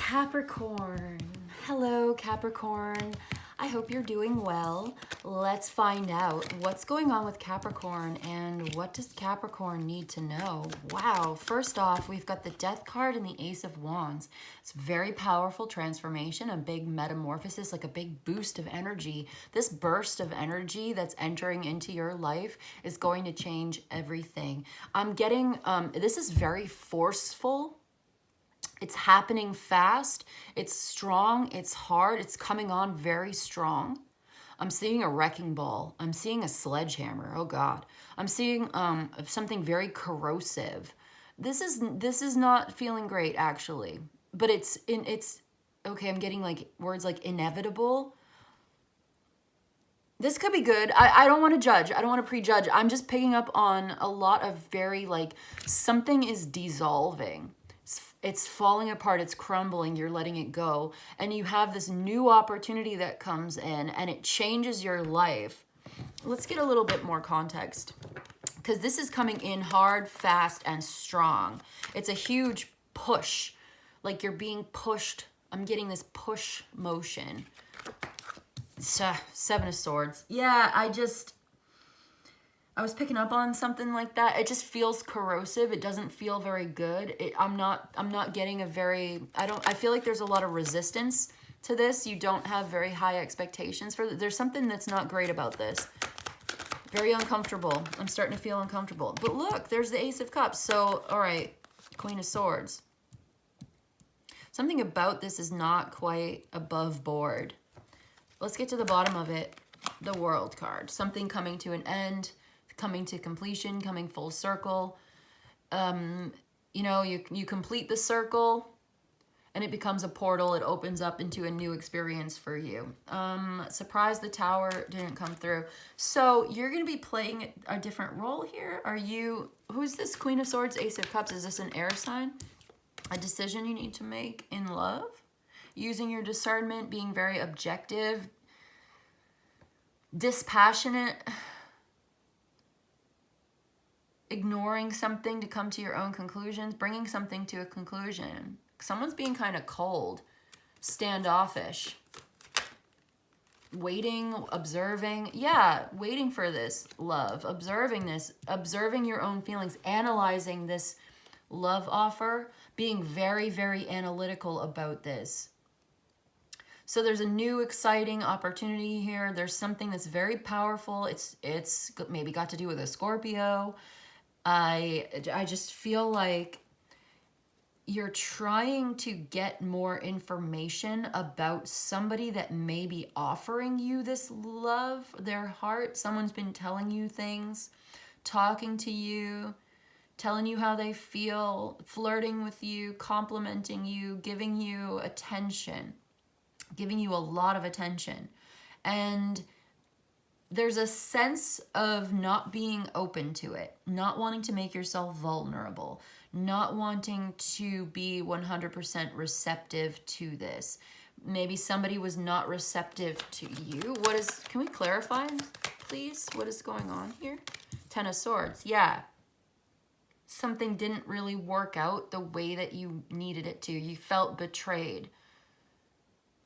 Capricorn. Hello, Capricorn. I hope you're doing well. Let's find out what's going on with Capricorn and what does Capricorn need to know. Wow, first off, we've got the Death card and the Ace of Wands. It's very powerful transformation, a big metamorphosis, like a big boost of energy. This burst of energy that's entering into your life is going to change everything. I'm getting, this is very forceful. It's happening fast, it's strong, it's hard, it's coming on very strong. I'm seeing a wrecking ball. I'm seeing a sledgehammer. Oh God. I'm seeing something very corrosive. This is not feeling great actually. But it's okay, I'm getting like words like inevitable. This could be good. I don't want to judge. I don't want to prejudge. I'm just picking up on a lot of very like something is dissolving. It's falling apart, it's crumbling, you're letting it go. And you have this new opportunity that comes in and it changes your life. Let's get a little bit more context because this is coming in hard, fast, and strong. It's a huge push, like you're being pushed. I'm getting this push motion. Seven of Swords. Yeah, I was picking up on something like that. It just feels corrosive. It doesn't feel very good. I'm not getting a very, I feel like there's a lot of resistance to this. You don't have very high expectations for there's something that's not great about this. Very uncomfortable. I'm starting to feel uncomfortable. But look, there's the Ace of Cups. So, all right, Queen of Swords. Something about this is not quite above board. Let's get to the bottom of it. The World card. Something coming to an end. Coming to completion, coming full circle. You know, you complete the circle and it becomes a portal. It opens up into a new experience for you. Surprise, the Tower didn't come through. So you're going to be playing a different role here. Who's this Queen of Swords, Ace of Cups? Is this an air sign? A decision you need to make in love? Using your discernment, being very objective, dispassionate, ignoring something to come to your own conclusions, bringing something to a conclusion. Someone's being kind of cold, standoffish, waiting, observing. Yeah, waiting for this love, observing this, observing your own feelings, analyzing this love offer, being very, very analytical about this. So there's a new exciting opportunity here. There's something that's very powerful. It's maybe got to do with a Scorpio. I just feel like you're trying to get more information about somebody that may be offering you this love, their heart. Someone's been telling you things, talking to you, telling you how they feel, flirting with you, complimenting you, giving you attention, giving you a lot of attention. And there's a sense of not being open to it, not wanting to make yourself vulnerable, not wanting to be 100% receptive to this. Maybe somebody was not receptive to you. Can we clarify, please? What is going on here? Ten of Swords, yeah. Something didn't really work out the way that you needed it to. You felt betrayed.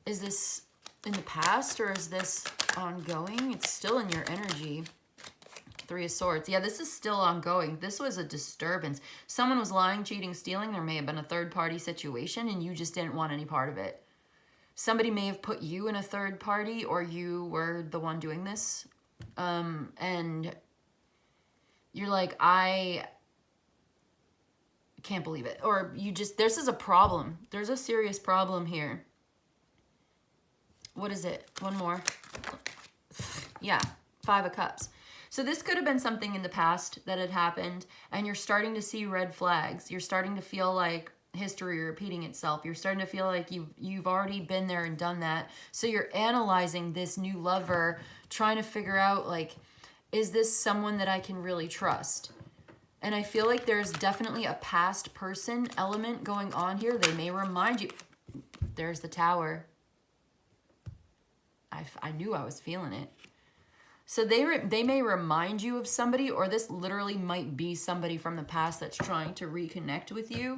Is this in the past or is this ongoing? It's still in your energy. Three of Swords. Yeah, this is still ongoing. This was a disturbance. Someone was lying, cheating, stealing. There may have been a third-party situation and you just didn't want any part of it. Somebody may have put you in a third party or you were the one doing this. And you're like, I can't believe it. Or this is a problem. There's a serious problem here. What is it? One more. Yeah, Five of Cups. So this could have been something in the past that had happened, and you're starting to see red flags. You're starting to feel like history repeating itself. You're starting to feel like you've already been there and done that. So you're analyzing this new lover, trying to figure out, like, is this someone that I can really trust? And I feel like there's definitely a past person element going on here. They may remind you. There's the Tower. I knew I was feeling it. So they may remind you of somebody, or this literally might be somebody from the past that's trying to reconnect with you.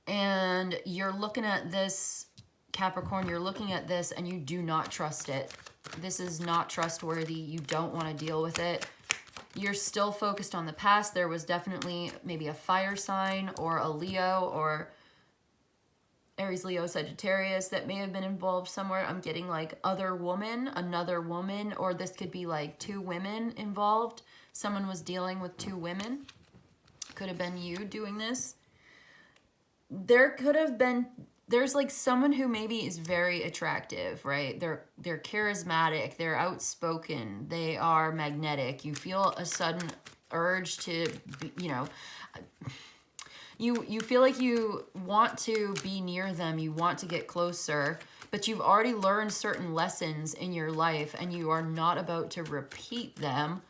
And you're looking at this, Capricorn, you're looking at this and you do not trust it. This is not trustworthy. You don't want to deal with it. You're still focused on the past. There was definitely maybe a fire sign or a Leo or Aries, Leo, Sagittarius that may have been involved somewhere. I'm getting like other woman, another woman, or this could be like two women involved. Someone was dealing with two women. Could have been you doing this. There could have been, there's like someone who maybe is very attractive, right? They're charismatic, they're outspoken, they are magnetic. You feel a sudden urge to, you know, you feel like you want to be near them, you want to get closer, but you've already learned certain lessons in your life and you are not about to repeat them.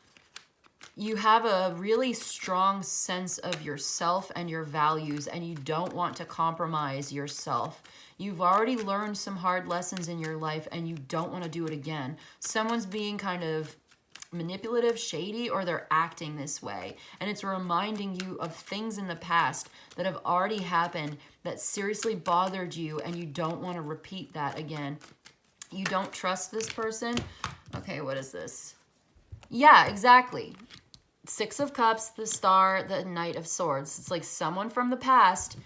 You have a really strong sense of yourself and your values, and you don't want to compromise yourself. You've already learned some hard lessons in your life, and you don't want to do it again. Someone's being kind of manipulative, shady, or they're acting this way. And it's reminding you of things in the past that have already happened that seriously bothered you, and you don't want to repeat that again. You don't trust this person. Okay, what is this? Yeah, exactly. Six of Cups, the Star, the Knight of Swords. It's like someone from the past,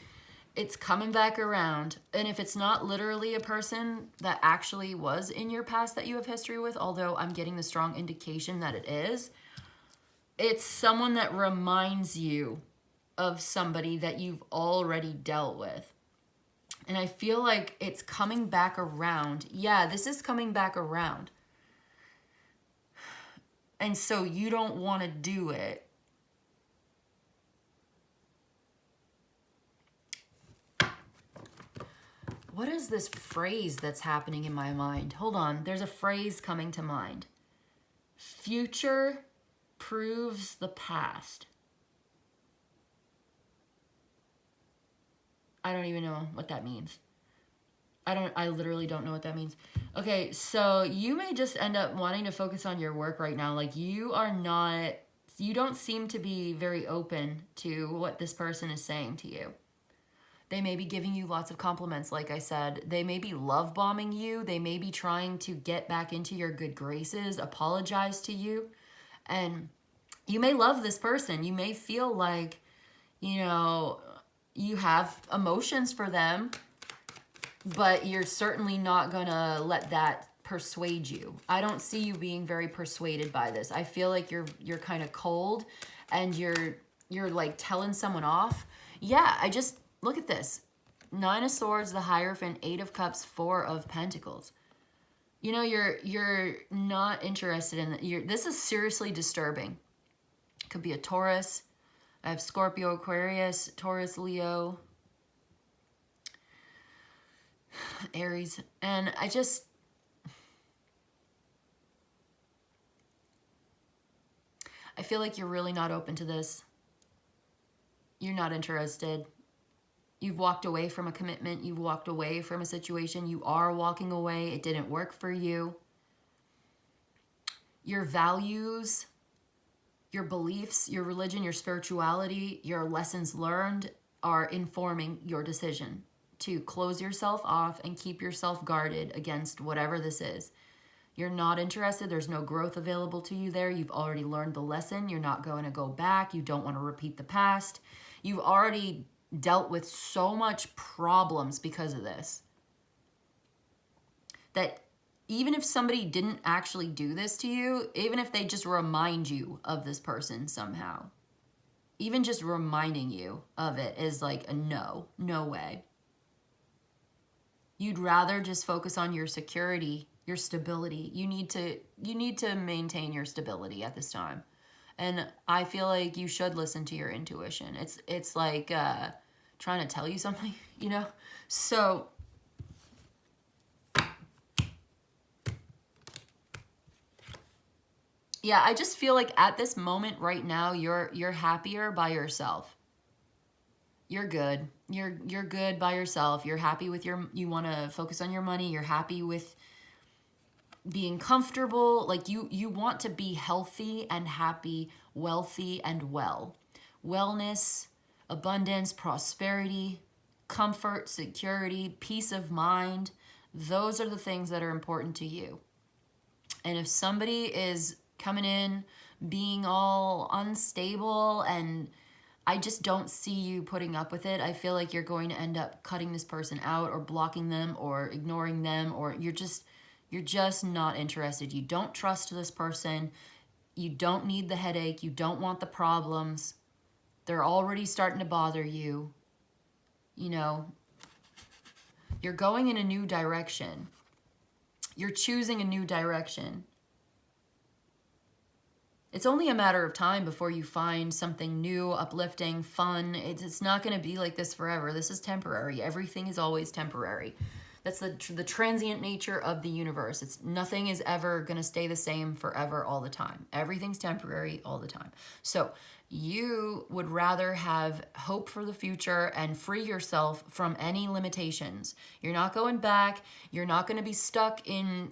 it's coming back around. And if it's not literally a person that actually was in your past that you have history with, although I'm getting the strong indication that it is, it's someone that reminds you of somebody that you've already dealt with. And I feel like it's coming back around. Yeah, this is coming back around. And so you don't want to do it. What is this phrase that's happening in my mind? Hold on. There's a phrase coming to mind. Future proves the past. I don't even know what that means. I literally don't know what that means. Okay, so you may just end up wanting to focus on your work right now. Like you don't seem to be very open to what this person is saying to you. They may be giving you lots of compliments, like I said. They may be love bombing you. They may be trying to get back into your good graces, apologize to you. And you may love this person. You may feel like, you know, you have emotions for them, but you're certainly not gonna let that persuade you. I don't see you being very persuaded by this. I feel like you're kind of cold and you're like telling someone off. Yeah, I just look at this. 9 of Swords, the Hierophant, 8 of Cups, 4 of Pentacles. You know, you're not interested in that. This is seriously disturbing. Could be a Taurus. I have Scorpio, Aquarius, Taurus, Leo, Aries. And I feel like you're really not open to this. You're not interested. You've walked away from a commitment. You've walked away from a situation. You are walking away. It didn't work for you. Your values, your beliefs, your religion, your spirituality, your lessons learned are informing your decision to close yourself off and keep yourself guarded against whatever this is. You're not interested. There's no growth available to you there. You've already learned the lesson. You're not going to go back. You don't want to repeat the past. You've already dealt with so much problems because of this that even if somebody didn't actually do this to you, even if they just remind you of this person somehow, even just reminding you of it is like a no way. You'd rather just focus on your security, your stability. You need to maintain your stability at this time. And I feel like you should listen to your intuition. It's like trying to tell you something, you know? So yeah, I just feel like at this moment right now, you're happier by yourself. You're good. You're good by yourself. You're happy with you want to focus on your money. You're happy with being comfortable. Like you want to be healthy and happy, wealthy and well. Wellness, abundance, prosperity, comfort, security, peace of mind. Those are the things that are important to you. And if somebody is coming in being all unstable, and I just don't see you putting up with it, I feel like you're going to end up cutting this person out or blocking them or ignoring them, or you're just not interested. You don't trust this person. You don't need the headache. You don't want the problems. They're already starting to bother you. You know, you're going in a new direction. You're choosing a new direction. It's only a matter of time before you find something new, uplifting, fun. It's not going to be like this forever. This is temporary. Everything is always temporary. That's the transient nature of the universe. Nothing is ever going to stay the same forever all the time. Everything's temporary all the time. So you would rather have hope for the future and free yourself from any limitations. You're not going back. You're not going to be stuck in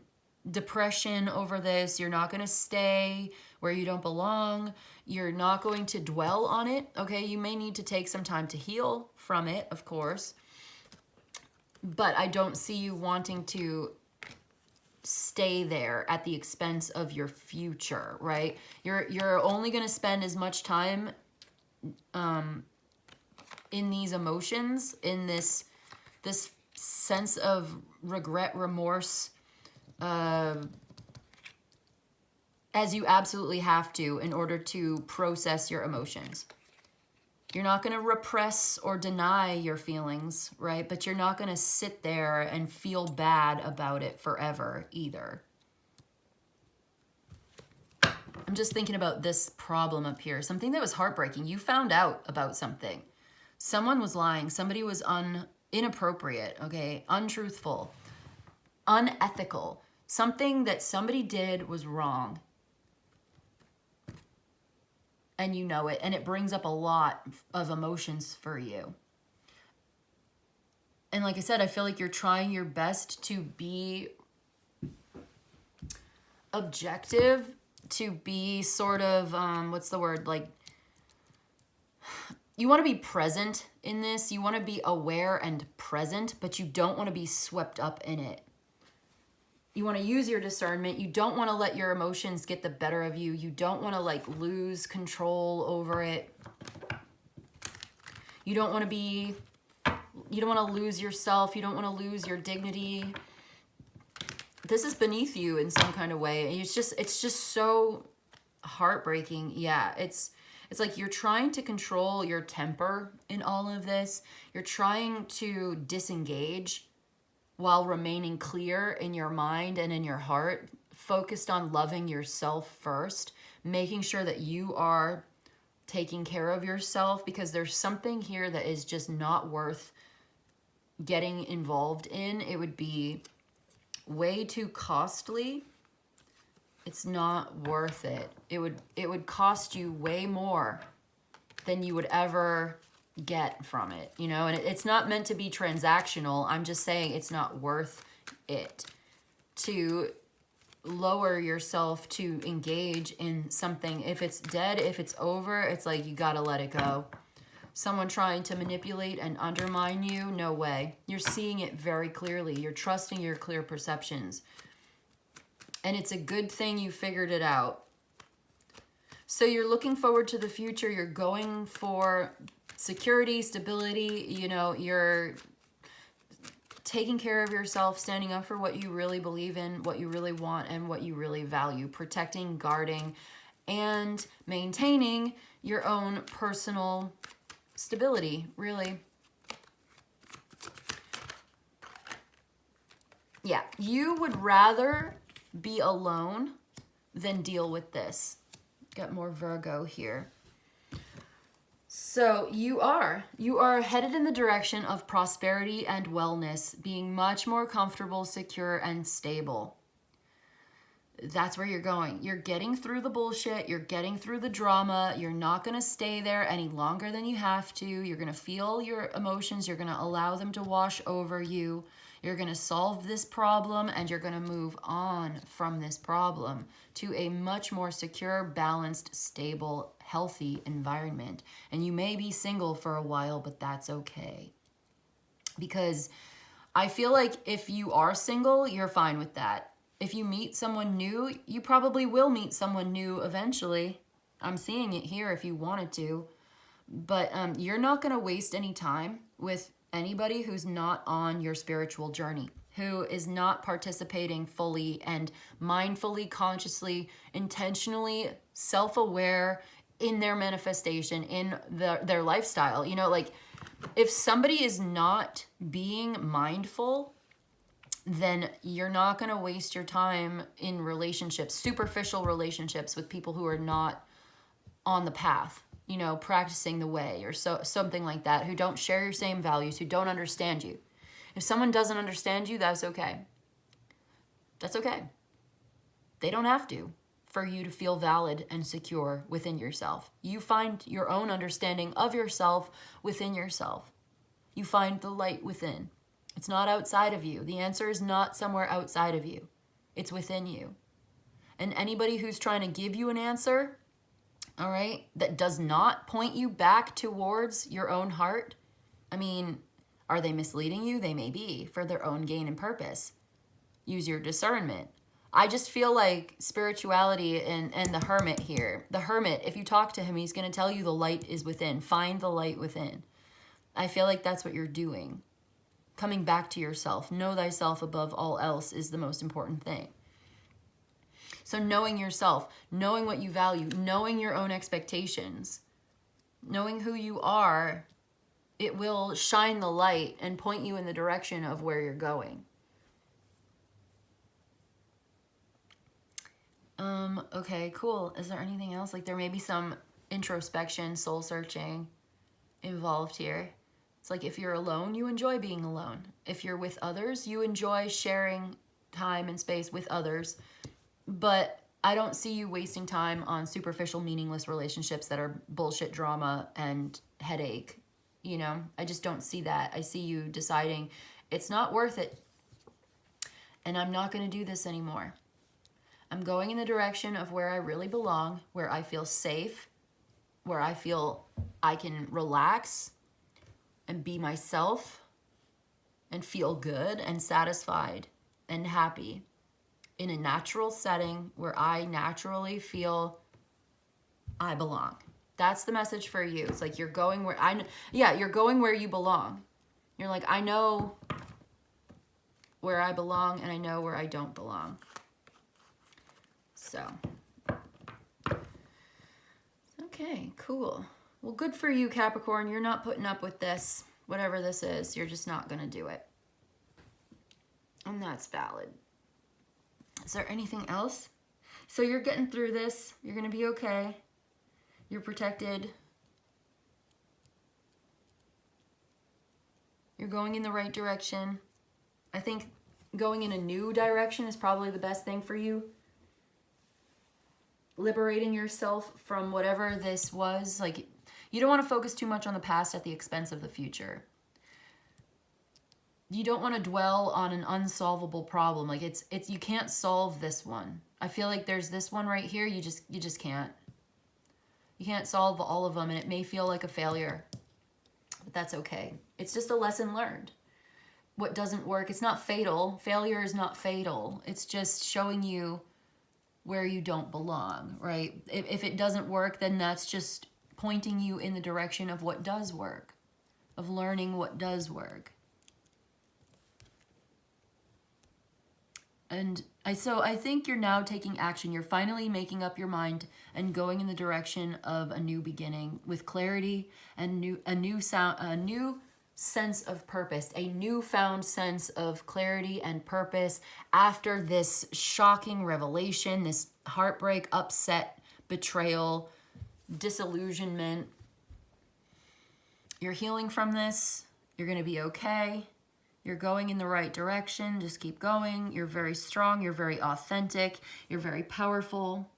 depression over this. You're not going to stay where you don't belong. You're not going to dwell on it. Okay, you may need to take some time to heal from it, of course. But I don't see you wanting to stay there at the expense of your future, right? You're only going to spend as much time in these emotions, in this sense of regret, remorse, as you absolutely have to in order to process your emotions. You're not going to repress or deny your feelings, right? But you're not going to sit there and feel bad about it forever either. I'm just thinking about this problem up here. Something that was heartbreaking. You found out about something. Someone was lying. Somebody was inappropriate, okay? Untruthful, unethical. Something that somebody did was wrong. And you know it, and it brings up a lot of emotions for you. And like I said, I feel like you're trying your best to be objective, to be sort of, what's the word? Like, you want to be present in this. You want to be aware and present, but you don't want to be swept up in it. You want to use your discernment. You don't want to let your emotions get the better of you. You don't want to like lose control over it. You don't want to lose yourself. You don't want to lose your dignity. This is beneath you in some kind of way. It's just so heartbreaking. Yeah, it's like you're trying to control your temper in all of this. You're trying to disengage while remaining clear in your mind and in your heart, focused on loving yourself first, making sure that you are taking care of yourself, because there's something here that is just not worth getting involved in. It would be way too costly. It's not worth it. It would cost you way more than you would ever get from it, you know. And it's not meant to be transactional. I'm just saying it's not worth it to lower yourself to engage in something. If it's dead, if it's over, it's like you gotta let it go. Someone trying to manipulate and undermine you, no way. You're seeing it very clearly. You're trusting your clear perceptions, and it's a good thing you figured it out. So you're looking forward to the future. You're going for security, stability, you know, you're taking care of yourself, standing up for what you really believe in, what you really want, and what you really value, protecting, guarding, and maintaining your own personal stability, really. Yeah, you would rather be alone than deal with this. Got more Virgo here. So you are headed in the direction of prosperity and wellness, being much more comfortable, secure, and stable. That's where you're going. You're getting through the bullshit. You're getting through the drama. You're not going to stay there any longer than you have to. You're going to feel your emotions. You're going to allow them to wash over you. You're going to solve this problem, and you're going to move on from this problem to a much more secure, balanced, stable, healthy environment. And you may be single for a while, but that's okay. Because I feel like if you are single, you're fine with that. If you meet someone new, you probably will meet someone new eventually. I'm seeing it here if you wanted to. But you're not going to waste any time with anybody who's not on your spiritual journey, who is not participating fully and mindfully, consciously, intentionally, self-aware in their manifestation, in their lifestyle. You know, like if somebody is not being mindful, then you're not going to waste your time in relationships, superficial relationships with people who are not on the path, you know, practicing the way or something like that, who don't share your same values, who don't understand you. If someone doesn't understand you, that's okay. That's okay. They don't have to for you to feel valid and secure within yourself. You find your own understanding of yourself within yourself. You find the light within. It's not outside of you. The answer is not somewhere outside of you. It's within you. And anybody who's trying to give you an answer, all right, that does not point you back towards your own heart, I mean, are they misleading you? They may be for their own gain and purpose. Use your discernment. I just feel like spirituality and the hermit here. The hermit, if you talk to him, he's going to tell you the light is within. Find the light within. I feel like that's what you're doing. Coming back to yourself. Know thyself above all else is the most important thing. So knowing yourself, knowing what you value, knowing your own expectations, knowing who you are, it will shine the light and point you in the direction of where you're going. Okay, cool. Is there anything else? Like there may be some introspection, soul searching involved here. It's like if you're alone, you enjoy being alone. If you're with others, you enjoy sharing time and space with others. But I don't see you wasting time on superficial, meaningless relationships that are bullshit drama and headache. You know, I just don't see that. I see you deciding it's not worth it. And I'm not going to do this anymore. I'm going in the direction of where I really belong, where I feel safe, where I feel I can relax and be myself and feel good and satisfied and happy in a natural setting where I naturally feel I belong. That's the message for you. It's like you're going where you're going where you belong. You're like, I know where I belong and I know where I don't belong. So, okay, cool. Well, good for you, Capricorn. You're not putting up with this, whatever this is. You're just not going to do it. And that's valid. Is there anything else? So you're getting through this. You're going to be okay. You're protected. You're going in the right direction. I think going in a new direction is probably the best thing for you. Liberating yourself from whatever this was. Like, you don't want to focus too much on the past at the expense of the future. You don't want to dwell on an unsolvable problem. Like it's you can't solve this one. I feel like there's this one right here. You just can't. You can't solve all of them, and it may feel like a failure, but that's okay. It's just a lesson learned. What doesn't work, it's not fatal. Failure is not fatal. It's just showing you where you don't belong, right? If it doesn't work, then that's just pointing you in the direction of what does work, of learning what does work. And I think you're now taking action. You're finally making up your mind and going in the direction of a new beginning with clarity and a new sense of purpose, a newfound sense of clarity and purpose after this shocking revelation, this heartbreak, upset, betrayal, disillusionment. You're healing from this. You're going to be okay. You're going in the right direction. Just keep going. You're very strong. You're very authentic. You're very powerful.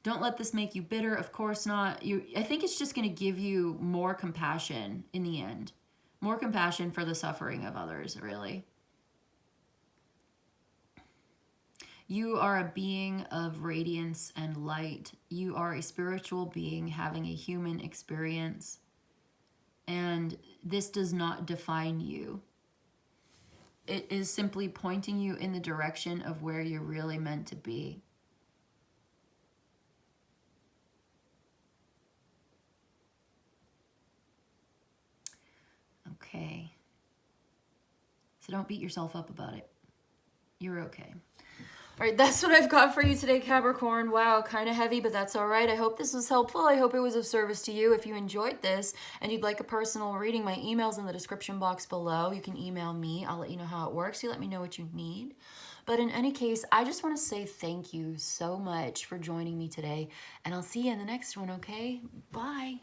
Don't let this make you bitter. Of course not. I think it's just going to give you more compassion in the end. More compassion for the suffering of others, really. You are a being of radiance and light. You are a spiritual being having a human experience. And this does not define you. It is simply pointing you in the direction of where you're really meant to be. Okay. So don't beat yourself up about it. You're okay. All right, that's what I've got for you today, Capricorn. Wow, kind of heavy, but that's all right. I hope this was helpful. I hope it was of service to you. If you enjoyed this and you'd like a personal reading, my email's in the description box below. You can email me. I'll let you know how it works. You let me know what you need. But in any case, I just want to say thank you so much for joining me today, and I'll see you in the next one, okay? Bye.